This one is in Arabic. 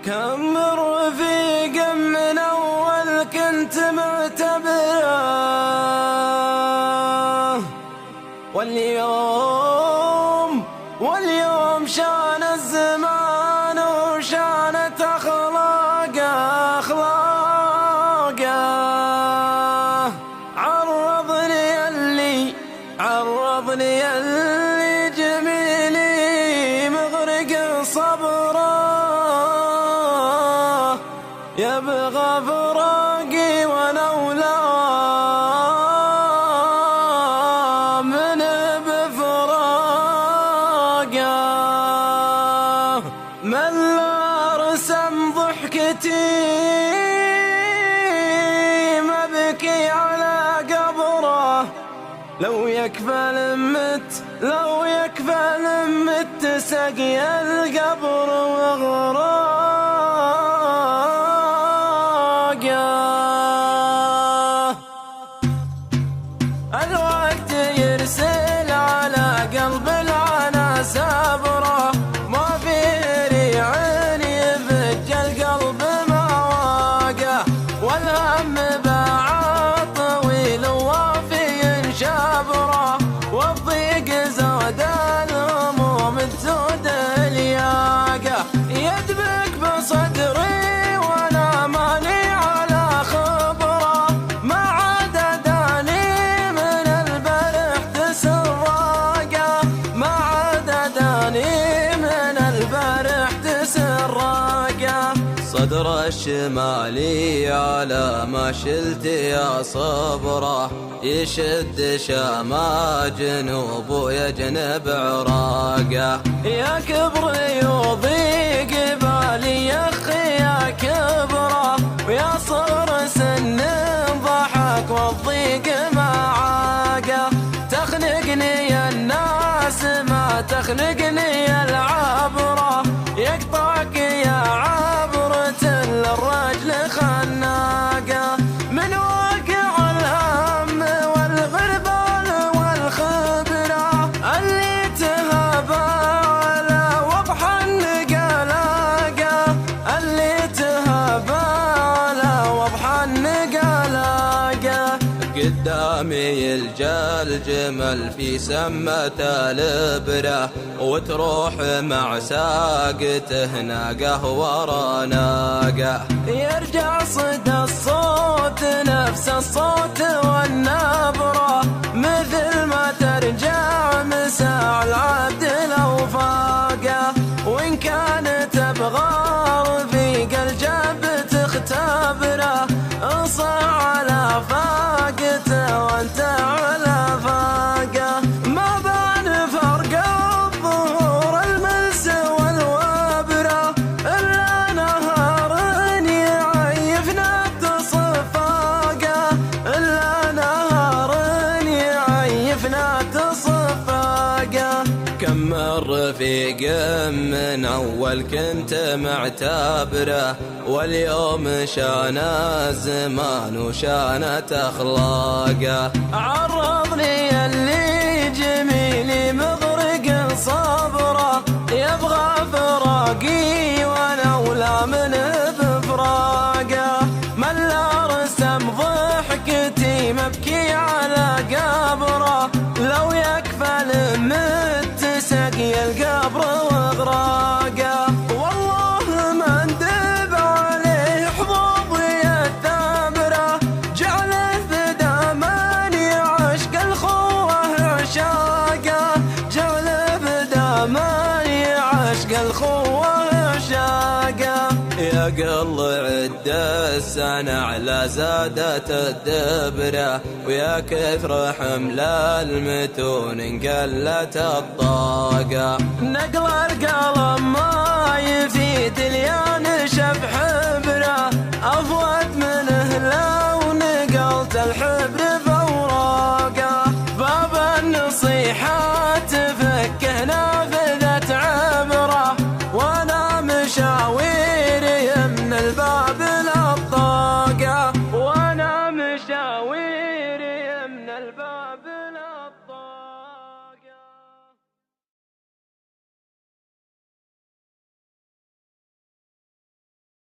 كم رفيق من أول كنت معتبره، واليوم شان الزمان وشانت أخلاقه. عرضني اللي جميلي مغرق صبره، يبغى فراقي ولولا من بفراقه. ملا رسم ضحكتي مبكي على قبره، لو يكفى لمت سقي القبر وغراقه. الوقت يرسل على قلب العنا سبره، ما في ريع يفج القلب مواقه، والهم باع طويل ووافي شبره، والضيق زاد الهموم تزود الياقه. يدبك بصدري وانا ماني على خبره، ما عاد داني من البرح تسراقه، ما عاد داني من البرح تسراقه. صدر الشمالي على ما شلت يا صبره، يشد شاما جنوب ويجنب عراقه. يا كبر يضيق بالي يا اخي يا كبره، ويا صغر سن ضحك والضيق معاقه. تخنقني الناس ما تخنقني العبره، يقطعك يا عبرة الرجل خناقه. من واقع الهم والغربال والخبره، اللي تهابى على وضح النقلاقه، اللي تهابى على وضح النقلاقه. قدامي يلجى الجمل في سمة الابره، وتروح مع ساقته ناقه ورا ناقه. يرجع صدى الصوت نفس الصوت والنبره، مثل ما ترجع مساع العبد لو فاقه. وإن كانت تبغى رفيق الجب تختبره، انصع على فاقته وانت على فاقه. ما بان فرق الظهور الملس والوبره، إلا نهار يعيفنا تصفاقه، إلا نهار يعيفنا تصفاقه. كم من رفيق من أول كنت معتبره، واليوم شان الزمان وشانت أخلاقه. عرضني اللي جميلي مغرق صبره، يبغى فراقي ولولا من بفراقه. ملا رسم ضحكتي مبكي على قبره، لو يكفى لمت سقي القبر وغراقه. والله ما ندب عليه حظوظي الثابره، جعله بدا ماني عشق الخوه عشاقه، جعله بدا ماني عشق الخوه عشاقه. يا قل عد السنة على زادت الدبرة، ويا كثر حمل المتون قلت الطاقة. نقل القلم